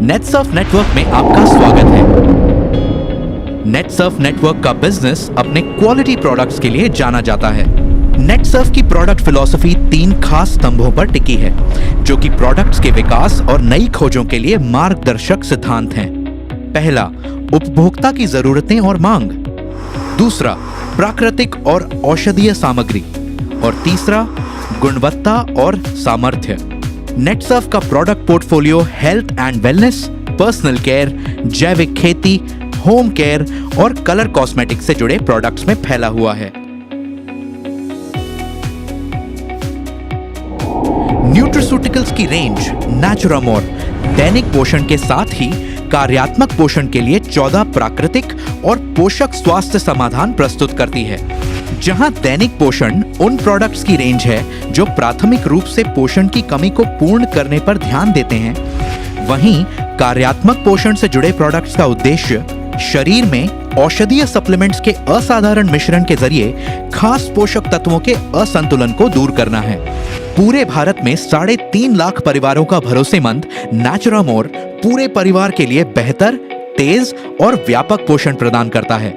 Netsurf network में आपका स्वागत है। नेटसर्फ नेटवर्क का बिजनेस अपने क्वालिटी प्रोडक्ट्स के लिए जाना जाता है। नेटसर्फ की प्रोडक्ट फिलॉसफी 3 खास स्तंभों पर टिकी है, जो कि प्रोडक्ट्स के विकास और नई खोजों के लिए मार्गदर्शक सिद्धांत हैं। पहला, उपभोक्ता की जरूरतें और मांग। दूसरा, प्राकृतिक और औषधीय सामग्री। और तीसरा, गुणवत्ता और सामर्थ्य। नेटसर्फ का product portfolio health and wellness, personal care, जैविक खेती, होम केयर और कलर कॉस्मेटिक्स से जुड़े प्रोडक्ट्स में फैला हुआ है। न्यूट्रास्यूटिकल्स की रेंज नेचुरामोर दैनिक पोषण के साथ ही कार्यात्मक पोषण के लिए 14 प्राकृतिक और पोषक स्वास्थ्य समाधान प्रस्तुत करती है। जहां दैनिक पोषण उन प्रोडक्ट्स की रेंज है जो प्राथमिक रूप से पोषण की कमी को पूर्ण करने पर ध्यान देते हैं, वहीं कार्यात्मक पोषण से जुड़े प्रोडक्ट्स का उद्देश्य शरीर में औषधीय सप्लीमेंट्स के असाधारण मिश्रण के जरिए खास पोषक तत्वों के असंतुलन को दूर करना है। पूरे भारत में 3.5 लाख परिवारों का भरोसेमंद नेचुरामोर पूरे परिवार के लिए बेहतर, तेज और व्यापक पोषण प्रदान करता है।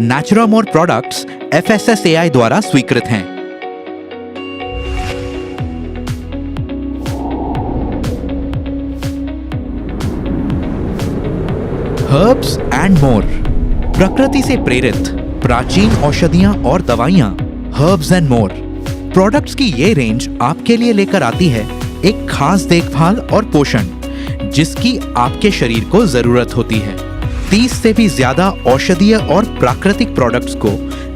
नेचुरामोर प्रोडक्ट्स FSSAI द्वारा स्वीकृत हैं। हर्ब्स एंड मोर, प्रकृति से प्रेरित प्राचीन औषधियां और दवाइयां। हर्ब्स एंड मोर प्रोडक्ट्स की ये रेंज आपके लिए लेकर आती है एक खास देखभाल और पोषण जिसकी आपके शरीर को जरूरत होती है। 30 से भी ज्यादा औषधीय और प्राकृतिक प्रोडक्ट्स को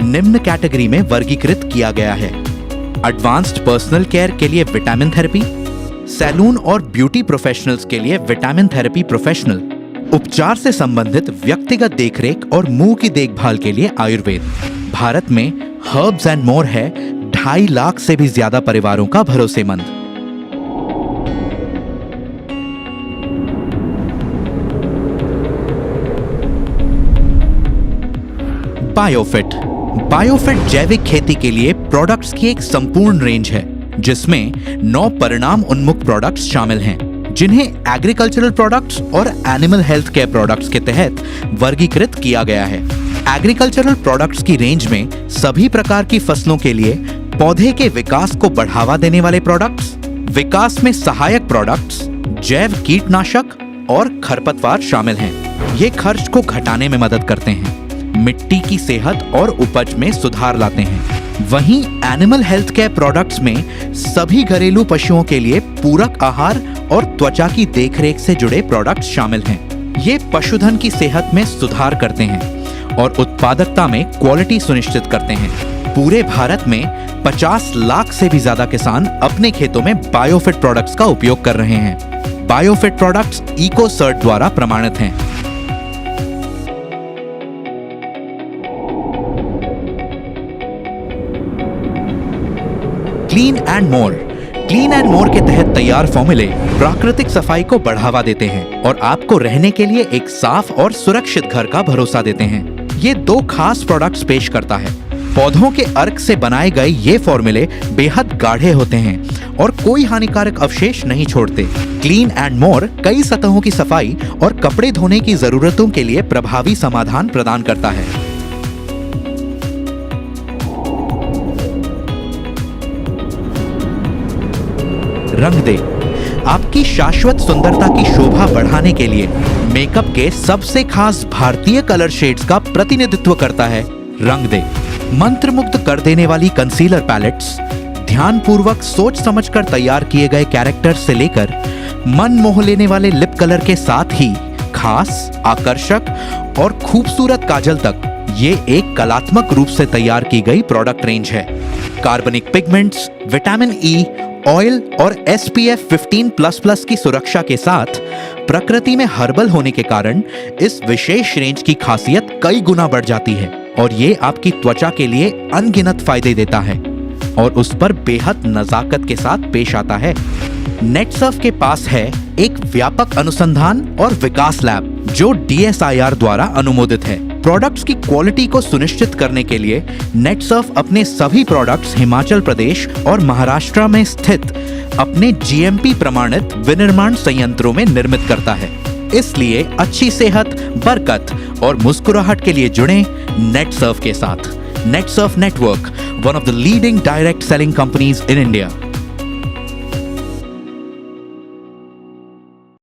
निम्न कैटेगरी में वर्गीकृत किया गया है। एडवांस्ड पर्सनल केयर के लिए विटामिन थेरेपी, सैलून और ब्यूटी प्रोफेशनल्स के लिए विटामिन थेरेपी प्रोफेशनल, उपचार से संबंधित व्यक्तिगत देखरेख और मुंह की देखभाल के लिए आयुर्वेद। भारत में हर्ब्स एंड मोर है 2.5 लाख से भी ज्यादा परिवारों का भरोसेमंद। बायोफिट जैविक खेती के लिए प्रोडक्ट्स की एक संपूर्ण रेंज है, जिसमें 9 परिणाम उन्मुख प्रोडक्ट्स शामिल हैं, जिन्हें एग्रीकल्चरल प्रोडक्ट्स और एनिमल हेल्थ केयर प्रोडक्ट्स के तहत वर्गीकृत किया गया है। एग्रीकल्चरल प्रोडक्ट्स की रेंज में सभी प्रकार की फसलों के लिए पौधे के विकास को बढ़ावा देने वाले प्रोडक्ट्स, विकास में सहायक प्रोडक्ट्स, जैव कीटनाशक और खरपतवार शामिल हैं। ये खर्च को घटाने में मदद करते हैं, मिट्टी की सेहत और उपज में सुधार लाते हैं। वहीं एनिमल हेल्थ केयर प्रोडक्ट्स में सभी घरेलू पशुओं के लिए पूरक आहार और त्वचा की देखरेख से जुड़े प्रोडक्ट्स शामिल हैं। ये पशुधन की सेहत में सुधार करते हैं और उत्पादकता में क्वालिटी सुनिश्चित करते हैं। पूरे भारत में 50 लाख से भी ज्यादा किसान अपने खेतों में बायोफिट प्रोडक्ट्स का उपयोग कर रहे हैं। बायोफिट प्रोडक्ट्स इकोसर्ट द्वारा प्रमाणित हैं। क्लीन एंड मोर के तहत तैयार फॉर्मूले प्राकृतिक सफाई को बढ़ावा देते हैं और आपको रहने के लिए एक साफ और सुरक्षित घर का भरोसा देते हैं। ये 2 खास प्रोडक्ट्स पेश करता है। पौधों के अर्क से बनाए गए ये फॉर्मूले बेहद गाढ़े होते हैं और कोई हानिकारक अवशेष नहीं छोड़ते। क्लीन एंड मोर कई सतहों की सफाई और कपड़े धोने की जरूरतों के लिए प्रभावी समाधान प्रदान करता है। रंग दे, आपकी शाश्वत सुंदरता की शोभा बढ़ाने के लिए मेकअप के सबसे खास भारतीय कलर शेड्स का प्रतिनिधित्व करता है रंग दे। मंत्रमुग्ध कर देने वाली कंसीलर पैलेट्स, ध्यानपूर्वक सोच समझकर तैयार किए गए कैरेक्टर्स से लेकर मन मोह लेने वाले लिप कलर के साथ ही खास, आकर्षक और खूबसूरत काजल तक ये एक कलात्मक रूप से तैयार की गई प्रोडक्ट रेंज है। कार्बनिक पिगमेंट्स, विटामिन ई, ऑयल और SPF 15++ की सुरक्षा के साथ प्रकृति में हर्बल होने के कारण इस विशेष रेंज की खासियत कई गुना बढ़ जाती है और ये आपकी त्वचा के लिए अनगिनत फायदे देता है और उस पर बेहद नजाकत के साथ पेश आता है। नेटसर्फ के पास है एक व्यापक अनुसंधान और विकास लैब जो DSIR द्वारा अनुमोदित है। प्रोडक्ट्स की क्वालिटी को सुनिश्चित करने के लिए नेटसर्फ अपने सभी प्रोडक्ट्स हिमाचल प्रदेश और महाराष्ट्र में स्थित अपने GMP प्रमाणित विनिर्माण संयंत्रों में निर्मित करता है। इसलिए अच्छी सेहत, बरकत और मुस्कुराहट के लिए जुड़ें नेटसर्फ के साथ। Netsurf network, one of the leading direct selling companies in India.